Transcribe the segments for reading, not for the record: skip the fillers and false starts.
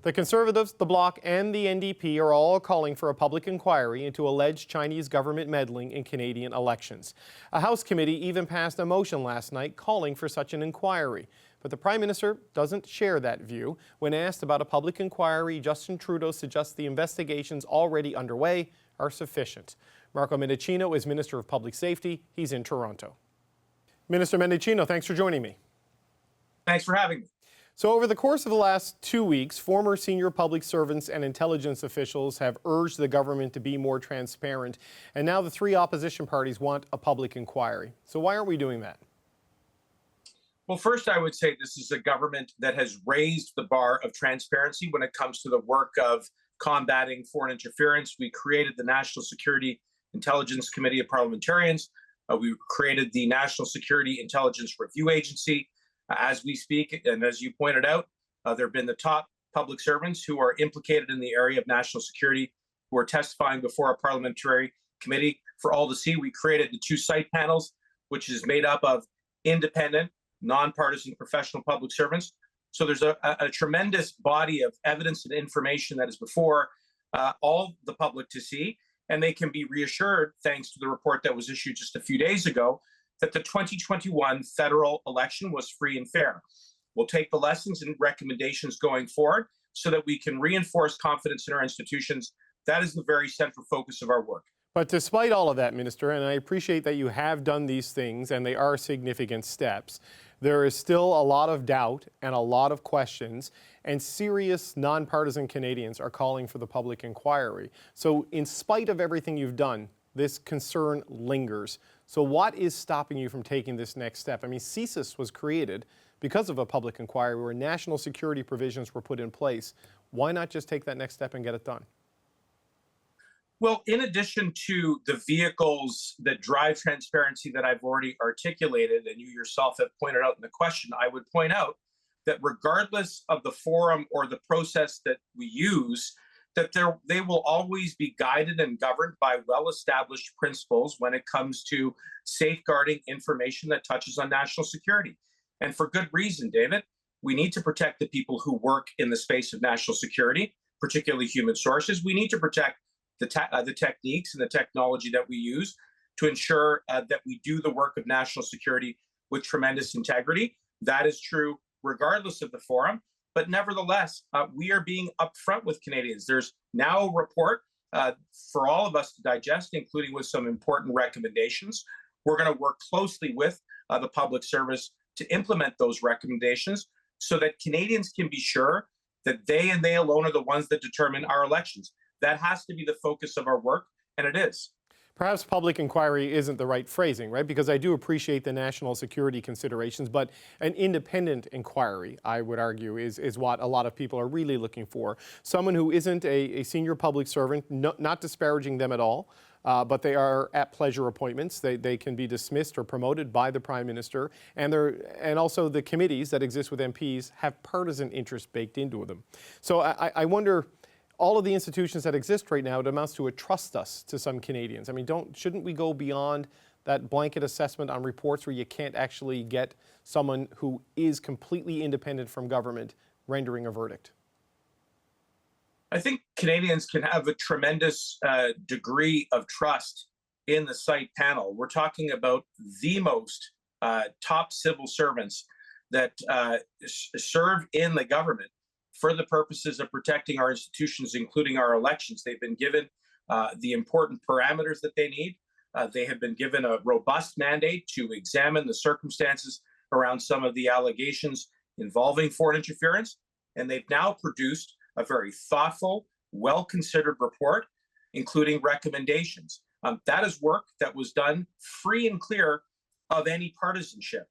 The Conservatives, the Bloc, and the NDP are all calling for a public inquiry into alleged Chinese government meddling in Canadian elections. A House committee even passed a motion last night calling for such an inquiry. But the Prime Minister doesn't share that view. When asked about a public inquiry, Justin Trudeau suggests the investigations already underway are sufficient. Marco Mendicino is Minister of Public Safety. He's in Toronto. Minister Mendicino, thanks for joining me. Thanks for having me. So over the course of the last 2 weeks, former senior public servants and intelligence officials have urged the government to be more transparent. And now the three opposition parties want a public inquiry. So why aren't we doing that? Well, first, I would say this is a government that has raised the bar of transparency when it comes to the work of combating foreign interference. We created the National Security Intelligence Committee of Parliamentarians. We created the National Security Intelligence Review Agency. As we speak, and as you pointed out, there have been the top public servants who are implicated in the area of national security who are testifying before a parliamentary committee for all to see. We created the two site panels, which is made up of independent, nonpartisan professional public servants. So there's a tremendous body of evidence and information that is before all the public to see, and they can be reassured, thanks to the report that was issued just a few days ago, that the 2021 federal election was free and fair. We'll take the lessons and recommendations going forward so that we can reinforce confidence in our institutions. That is the very central focus of our work. But despite all of that, Minister, and I appreciate that you have done these things and they are significant steps, there is still a lot of doubt and a lot of questions, and serious nonpartisan Canadians are calling for the public inquiry. So in spite of everything you've done, this concern lingers. So what is stopping you from taking this next step? I mean, CSIS was created because of a public inquiry where national security provisions were put in place. Why not just take that next step and get it done? Well, in addition to the vehicles that drive transparency that I've already articulated, and you yourself have pointed out in the question, I would point out that regardless of the forum or the process that we use, that they will always be guided and governed by well-established principles when it comes to safeguarding information that touches on national security. And for good reason, David. We need to protect the people who work in the space of national security, particularly human sources. We need to protect the techniques and the technology that we use to ensure that we do the work of national security with tremendous integrity. That is true regardless of the forum. But nevertheless, we are being upfront with Canadians. There's now a report for all of us to digest, including with some important recommendations. We're going to work closely with the public service to implement those recommendations so that Canadians can be sure that they and they alone are the ones that determine our elections. That has to be the focus of our work, and it is. Perhaps public inquiry isn't the right phrasing, right? Because I do appreciate the national security considerations, but an independent inquiry, I would argue, is what a lot of people are really looking for. Someone who isn't a senior public servant, not disparaging them at all, but they are at pleasure appointments. They can be dismissed or promoted by the Prime Minister, and also the committees that exist with MPs have partisan interests baked into them. So I wonder, all of the institutions that exist right now, it amounts to a trust us to some Canadians. I mean, shouldn't we go beyond that blanket assessment on reports where you can't actually get someone who is completely independent from government rendering a verdict? I think Canadians can have a tremendous degree of trust in the site panel. We're talking about the most top civil servants that serve in the government for the purposes of protecting our institutions, including our elections. They've been given the important parameters that they need. They have been given a robust mandate to examine the circumstances around some of the allegations involving foreign interference. And they've now produced a very thoughtful, well-considered report, including recommendations. That is work that was done free and clear of any partisanship.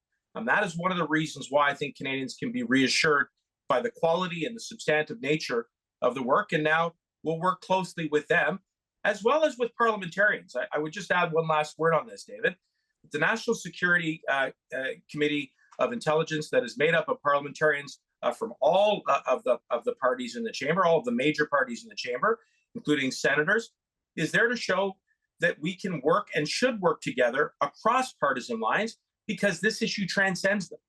That is one of the reasons why I think Canadians can be reassured by the quality and the substantive nature of the work. And now we'll work closely with them, as well as with parliamentarians. I would just add one last word on this, David. The National Security Committee of Intelligence that is made up of parliamentarians from all of the parties in the chamber, all of the major parties in the chamber, including senators, is there to show that we can work and should work together across partisan lines, because this issue transcends them.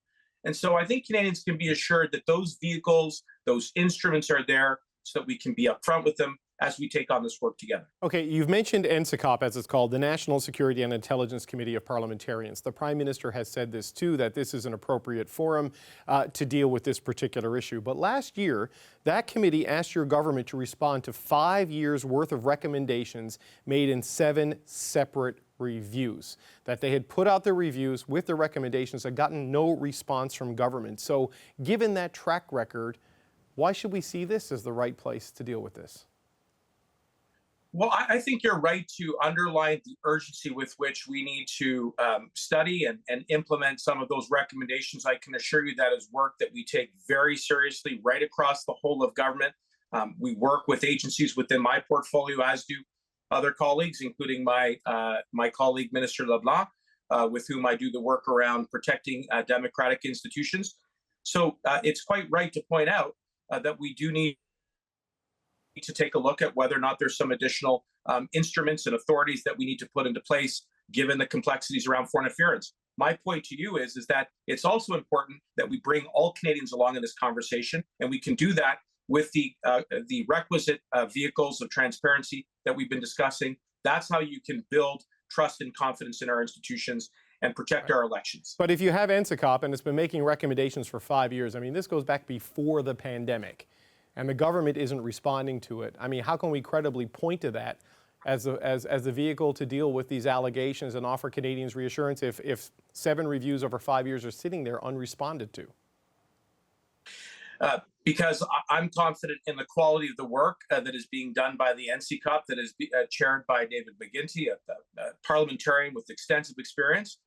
And so I think Canadians can be assured that those vehicles, those instruments are there so that we can be upfront with them as we take on this work together. Okay, you've mentioned NSICOP, as it's called, the National Security and Intelligence Committee of Parliamentarians. The Prime Minister has said this too, that this is an appropriate forum to deal with this particular issue. But last year, that committee asked your government to respond to 5 years' worth of recommendations made in 7 separate reviews. That they had put out the reviews with the recommendations and gotten no response from government. So given that track record, why should we see this as the right place to deal with this? Well, I think you're right to underline the urgency with which we need to study and implement some of those recommendations. I can assure you that is work that we take very seriously right across the whole of government. We work with agencies within my portfolio, as do other colleagues, including my colleague, Minister LeBlanc, with whom I do the work around protecting democratic institutions. So it's quite right to point out that we do need to take a look at whether or not there's some additional instruments and authorities that we need to put into place, given the complexities around foreign interference. My point to you is that it's also important that we bring all Canadians along in this conversation, and we can do that with the requisite vehicles of transparency that we've been discussing. That's how you can build trust and confidence in our institutions and protect our elections. But if you have NSICOP and it's been making recommendations for 5 years, I mean, this goes back before the pandemic, and the government isn't responding to it. I mean, how can we credibly point to that as a vehicle to deal with these allegations and offer Canadians reassurance if 7 reviews over 5 years are sitting there unresponded to? Because I'm confident in the quality of the work that is being done by the NSICOP, that is chaired by David McGuinty, a parliamentarian with extensive experience.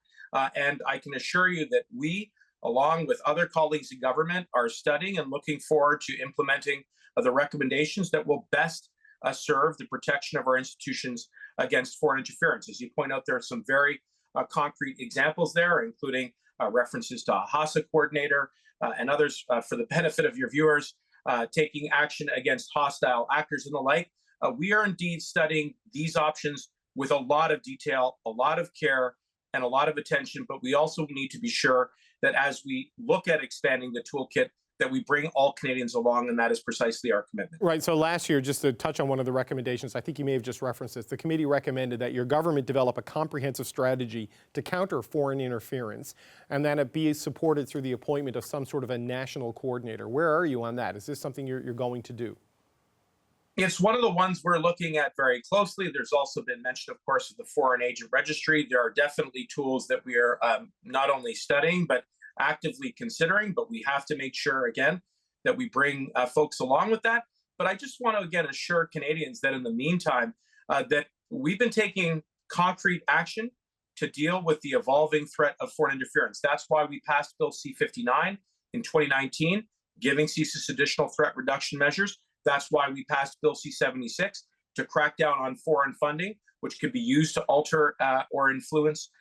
And I can assure you that we, along with other colleagues in government, are studying and looking forward to implementing the recommendations that will best serve the protection of our institutions against foreign interference. As you point out, there are some very concrete examples there, including references to a HASA coordinator and others for the benefit of your viewers, taking action against hostile actors and the like. We are indeed studying these options with a lot of detail, a lot of care, and a lot of attention, but we also need to be sure that as we look at expanding the toolkit, that we bring all Canadians along, and that is precisely our commitment. Right, so last year, just to touch on one of the recommendations, I think you may have just referenced this, the committee recommended that your government develop a comprehensive strategy to counter foreign interference, and that it be supported through the appointment of some sort of a national coordinator. Where are you on that? Is this something you're going to do? It's one of the ones we're looking at very closely. There's also been mention, of course, of the Foreign Agent Registry. There are definitely tools that we are not only studying, but actively considering, but we have to make sure, again, that we bring folks along with that. But I just want to, again, assure Canadians that in the meantime, that we've been taking concrete action to deal with the evolving threat of foreign interference. That's why we passed Bill C-59 in 2019, giving CSIS additional threat reduction measures. That's why we passed Bill C-76 to crack down on foreign funding, which could be used to alter or influence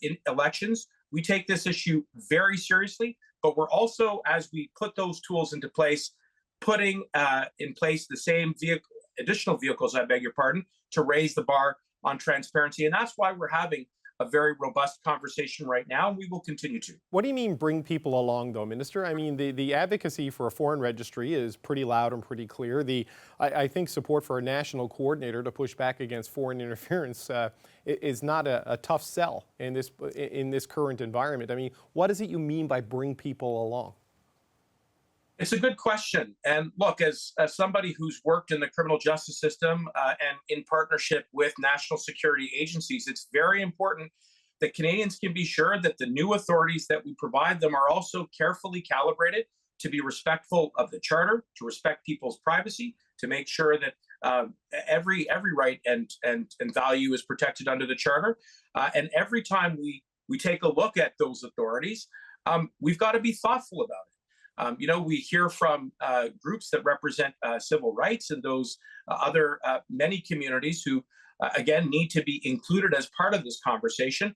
in elections. We take this issue very seriously, but we're also, as we put those tools into place, putting in place the same additional vehicles, I beg your pardon, to raise the bar on transparency. And that's why we're having a very robust conversation right now, and we will continue to. What do you mean bring people along, though, Minister? I mean, the advocacy for a foreign registry is pretty loud and pretty clear. I think support for a national coordinator to push back against foreign interference is not a tough sell in this current environment. I mean, what is it you mean by bring people along? It's a good question. And look, as somebody who's worked in the criminal justice system and in partnership with national security agencies, it's very important that Canadians can be sure that the new authorities that we provide them are also carefully calibrated to be respectful of the Charter, to respect people's privacy, to make sure that every right and value is protected under the Charter. And every time we take a look at those authorities, we've got to be thoughtful about it. We hear from groups that represent civil rights and those other many communities who, again, need to be included as part of this conversation.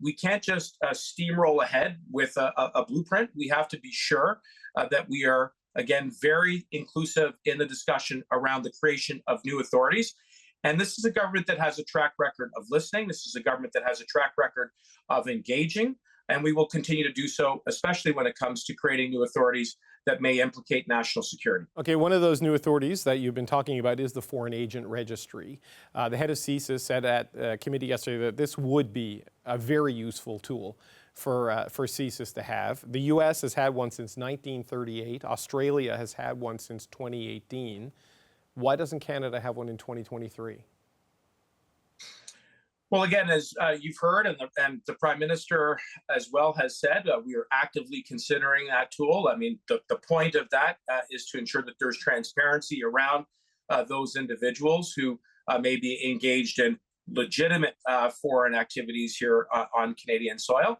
We can't just steamroll ahead with a blueprint. We have to be sure that we are, again, very inclusive in the discussion around the creation of new authorities. And this is a government that has a track record of listening. This is a government that has a track record of engaging and we will continue to do so, especially when it comes to creating new authorities that may implicate national security. Okay, one of those new authorities that you've been talking about is the Foreign Agent Registry. The head of CSIS said at committee yesterday that this would be a very useful tool for CSIS to have. The U.S. has had one since 1938. Australia has had one since 2018. Why doesn't Canada have one in 2023? Well, again, as you've heard, and the Prime Minister as well has said, we are actively considering that tool. I mean, the point of that is to ensure that there's transparency around those individuals who may be engaged in legitimate foreign activities here on Canadian soil.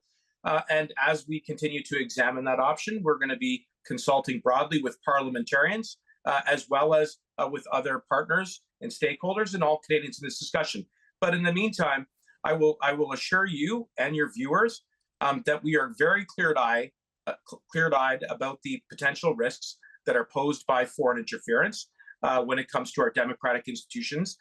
And as we continue to examine that option, we're going to be consulting broadly with parliamentarians, as well as with other partners and stakeholders and all Canadians in this discussion. But in the meantime, I will assure you and your viewers that we are very clear-eyed about the potential risks that are posed by foreign interference when it comes to our democratic institutions.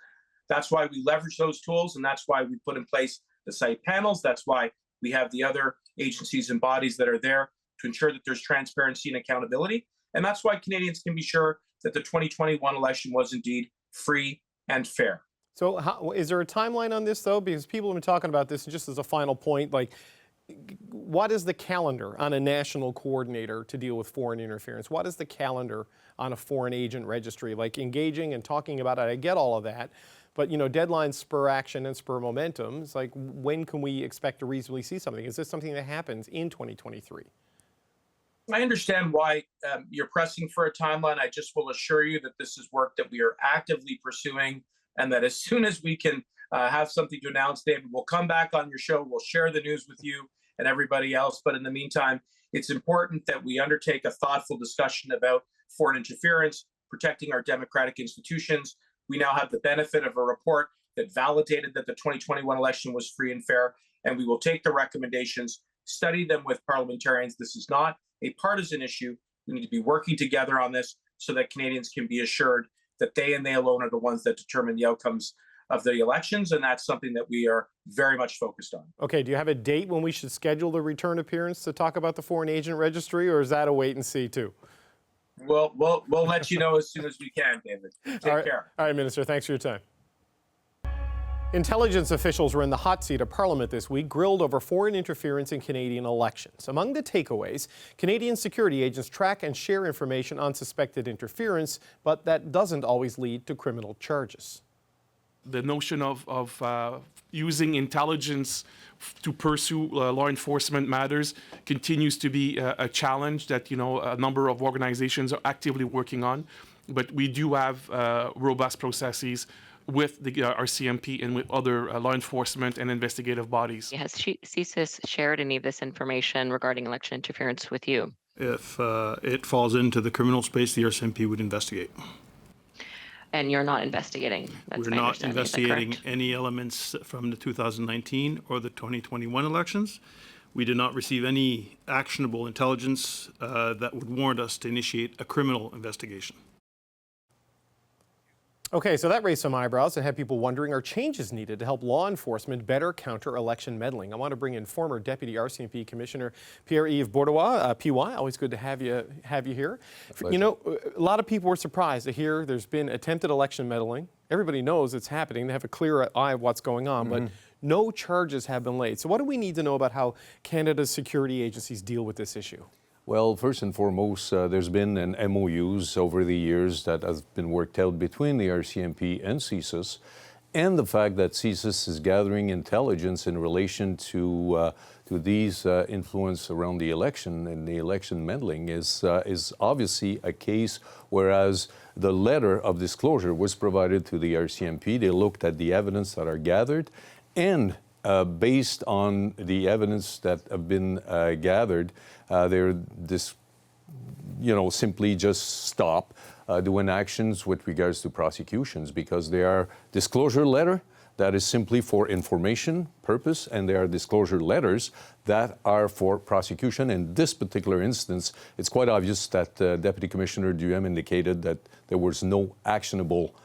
That's why we leverage those tools, and that's why we put in place the site panels. That's why we have the other agencies and bodies that are there to ensure that there's transparency and accountability. And that's why Canadians can be sure that the 2021 election was indeed free and fair. So is there a timeline on this, though? Because people have been talking about this, and just as a final point, like, what is the calendar on a national coordinator to deal with foreign interference? What is the calendar on a foreign agent registry? Like, engaging and talking about it, I get all of that. But, you know, deadlines spur action and spur momentum. It's like, when can we expect to reasonably see something? Is this something that happens in 2023? I understand why you're pressing for a timeline. I just will assure you that this is work that we are actively pursuing, and that as soon as we can have something to announce, David, we'll come back on your show. We'll share the news with you and everybody else. But in the meantime, it's important that we undertake a thoughtful discussion about foreign interference, protecting our democratic institutions. We now have the benefit of a report that validated that the 2021 election was free and fair, and we will take the recommendations, study them with parliamentarians. This is not a partisan issue. We need to be working together on this so that Canadians can be assured that they and they alone are the ones that determine the outcomes of the elections, and that's something that we are very much focused on. Okay, do you have a date when we should schedule the return appearance to talk about the Foreign Agent Registry, or is that a wait and see too? We'll let you know as soon as we can, David. Take care. All right, Minister, thanks for your time. Intelligence officials were in the hot seat of Parliament this week, grilled over foreign interference in Canadian elections. Among the takeaways, Canadian security agents track and share information on suspected interference, but that doesn't always lead to criminal charges. The notion of using intelligence to pursue law enforcement matters continues to be a challenge that, you know, a number of organizations are actively working on. But we do have robust processes with the RCMP and with other law enforcement and investigative bodies. Has CSIS shared any of this information regarding election interference with you? If it falls into the criminal space, the RCMP would investigate. And you're not investigating? We're not investigating any elements from the 2019 or the 2021 elections. We did not receive any actionable intelligence that would warrant us to initiate a criminal investigation. Okay, so that raised some eyebrows and had people wondering, are changes needed to help law enforcement better counter election meddling? I want to bring in former Deputy RCMP Commissioner Pierre-Yves Bourduas. PY, always good to have you here. You know, a lot of people were surprised to hear there's been attempted election meddling. Everybody knows it's happening. They have a clear eye of what's going on, but no charges have been laid. So what do we need to know about how Canada's security agencies deal with this issue? Well, first and foremost, there's been an MOUs over the years that has been worked out between the RCMP and CSIS, and the fact that CSIS is gathering intelligence in relation to these influence around the election and the election meddling is obviously a case, whereas the letter of disclosure was provided to the RCMP. They looked at the evidence that are gathered, and based on the evidence that have been gathered, they're simply just stop doing actions with regards to prosecutions, because they are disclosure letter that is simply for information purpose, and there are disclosure letters that are for prosecution. In this particular instance, it's quite obvious that Deputy Commissioner Duhem indicated that there was no actionable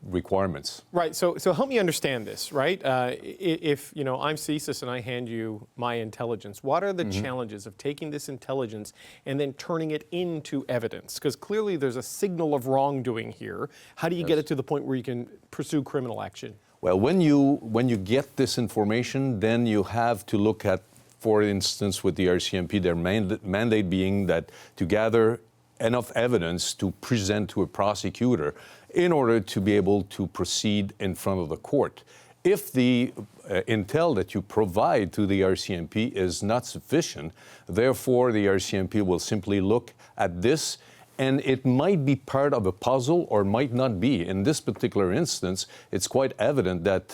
requirements. Right. So help me understand this. Right. If I'm CSIS and I hand you my intelligence, what are the challenges of taking this intelligence and then turning it into evidence? Because clearly there's a signal of wrongdoing here. How do you get it to the point where you can pursue criminal action? Well, when you get this information, then you have to look at, for instance, with the RCMP, their mandate being that to gather enough evidence to present to a prosecutor in order to be able to proceed in front of the court. If the intel that you provide to the RCMP is not sufficient, therefore the RCMP will simply look at this, and it might be part of a puzzle or might not be. In this particular instance, it's quite evident that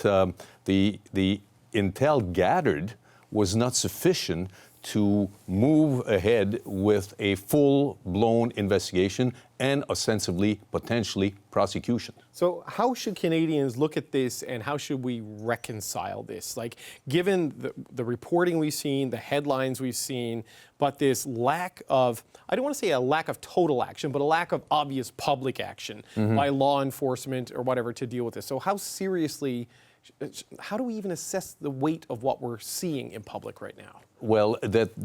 the intel gathered was not sufficient to move ahead with a full-blown investigation and ostensibly, potentially, prosecution. So how should Canadians look at this, and how should we reconcile this? Like, given the reporting we've seen, the headlines we've seen, but this lack of, I don't want to say a lack of total action, but a lack of obvious public action by law enforcement or whatever to deal with this. So how seriously, how do we even assess the weight of what we're seeing in public right now? Well,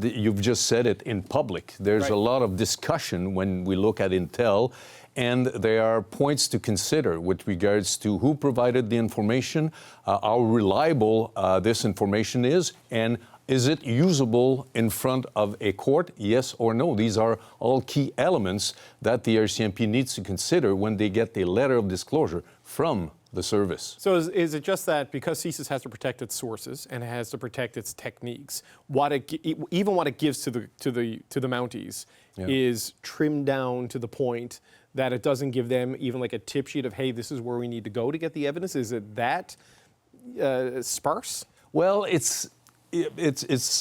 you've just said it in public. There's a lot of discussion when we look at intel, and there are points to consider with regards to who provided the information, how reliable this information is, and is it usable in front of a court, yes or no? These are all key elements that the RCMP needs to consider when they get the letter of disclosure from the service. So is it just that because CSIS has to protect its sources and has to protect its techniques, even what it gives to the Mounties is trimmed down to the point that it doesn't give them even like a tip sheet of, hey, this is where we need to go to get the evidence? Is it that sparse? Well, it's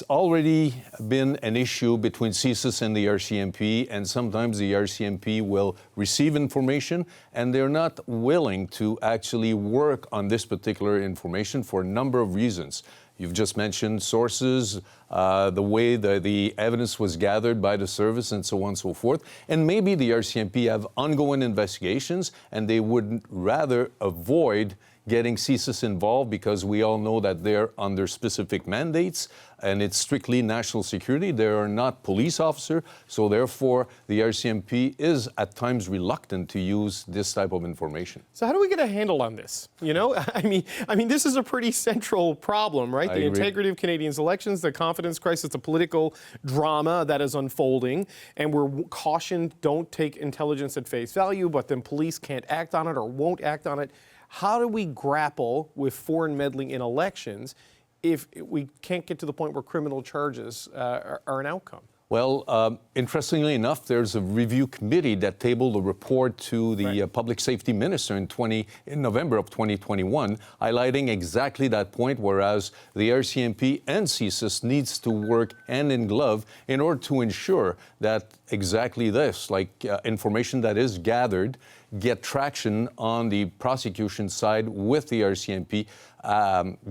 already been an issue between CSIS and the RCMP, and sometimes the RCMP will receive information and they're not willing to actually work on this particular information for a number of reasons. You've just mentioned sources, the way the evidence was gathered by the service, and so on and so forth. And maybe the RCMP have ongoing investigations and they would rather avoid getting CSIS involved because we all know that they're under specific mandates and it's strictly national security. They are not police officer, so therefore the RCMP is at times reluctant to use this type of information. So how do we get a handle on this? I mean, this is a pretty central problem, right? The integrity of Canadians' elections, the confidence crisis, the political drama that is unfolding, and we're cautioned, don't take intelligence at face value, but then police can't act on it or won't act on it. How do we grapple with foreign meddling in elections if we can't get to the point where criminal charges are an outcome? Well, interestingly enough, there's a review committee that tabled a report to the Public Safety Minister in November of 2021, highlighting exactly that point, whereas the RCMP and CSIS needs to work hand in glove in order to ensure that exactly this, like information that is gathered, get traction on the prosecution side with the RCMP,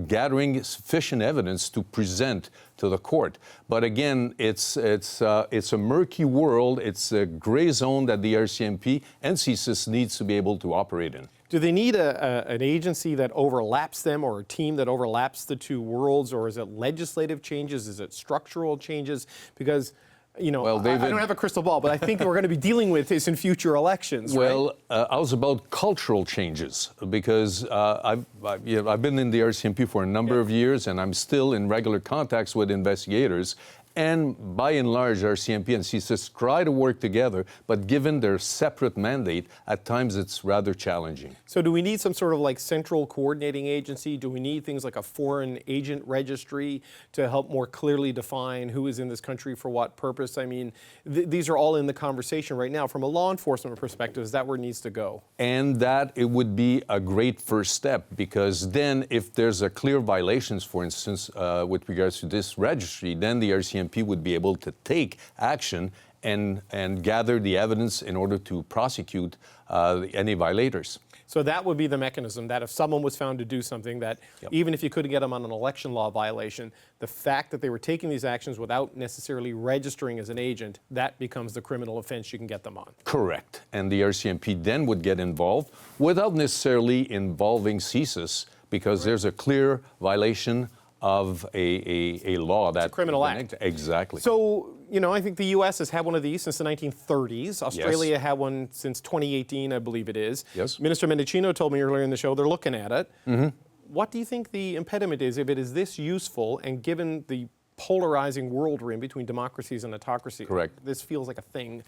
gathering sufficient evidence to present to the court. But again, it's a murky world. It's a gray zone that the RCMP and CSIS needs to be able to operate in. Do they need an agency that overlaps them, or a team that overlaps the two worlds, or is it legislative changes? Is it structural changes? Because I don't have a crystal ball, but I think we're going to be dealing with this in future elections. Well, I was about cultural changes because I've been in the RCMP for a number of years, and I'm still in regular contacts with investigators. And by and large, RCMP and CSIS try to work together, but given their separate mandate, at times it's rather challenging. So do we need some sort of like central coordinating agency? Do we need things like a foreign agent registry to help more clearly define who is in this country for what purpose? I mean, these are all in the conversation right now. From a law enforcement perspective, is that where it needs to go? And that it would be a great first step, because then if there's a clear violations, for instance, with regards to this registry, then the RCMP would be able to take action and gather the evidence in order to prosecute any violators. So that would be the mechanism, that if someone was found to do something that, even if you couldn't get them on an election law violation, the fact that they were taking these actions without necessarily registering as an agent, that becomes the criminal offense you can get them on. Correct. And the RCMP then would get involved without necessarily involving CSIS, because there's a clear violation of a law that... It's a criminal act. Exactly. So, you know, I think the U.S. has had one of these since the 1930s. Australia had one since 2018, I believe it is. Yes. Minister Mendicino told me earlier in the show they're looking at it. Mm-hmm. What do you think the impediment is if it is this useful, and given the polarizing world we're in between democracies and autocracy? Correct. This feels like a thing.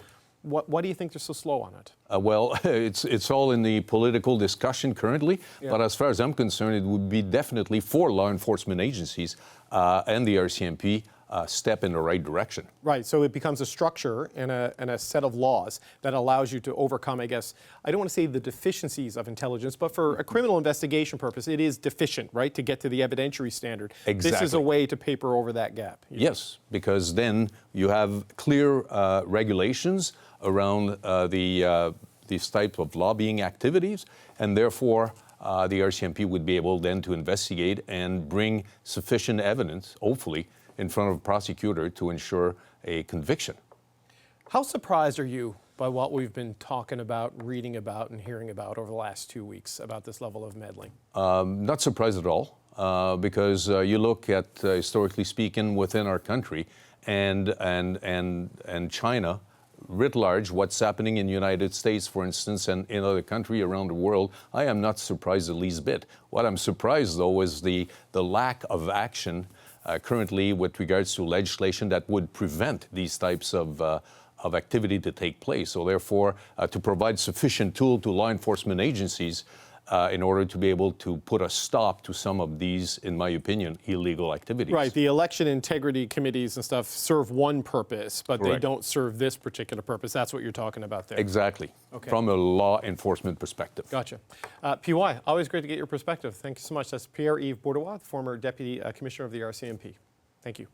What do you think they're so slow on it? Well, it's all in the political discussion currently, but as far as I'm concerned, it would be definitely for law enforcement agencies and the RCMP step in the right direction. Right, so it becomes a structure and a set of laws that allows you to overcome, I guess, I don't want to say the deficiencies of intelligence, but for a criminal investigation purpose, it is deficient, right, to get to the evidentiary standard. Exactly. This is a way to paper over that gap. Yes, because then you have clear regulations around these types of lobbying activities, and therefore the RCMP would be able then to investigate and bring sufficient evidence, hopefully, in front of a prosecutor to ensure a conviction. How surprised are you by what we've been talking about, reading about, and hearing about over the last 2 weeks about this level of meddling? Not surprised at all, because you look at, historically speaking, within our country and China, writ large, what's happening in the United States, for instance, and in other countries around the world, I am not surprised the least bit. What I'm surprised, though, is the lack of action currently with regards to legislation that would prevent these types of activity to take place. So therefore, to provide sufficient tool to law enforcement agencies in order to be able to put a stop to some of these, in my opinion, illegal activities. Right, the election integrity committees and stuff serve one purpose, but Correct. they don't serve this particular purpose. That's what you're talking about there. Exactly, Okay. from a law enforcement perspective. Gotcha. PY, always great to get your perspective. Thank you so much. That's Pierre-Yves Bourduas, former Deputy Commissioner of the RCMP. Thank you.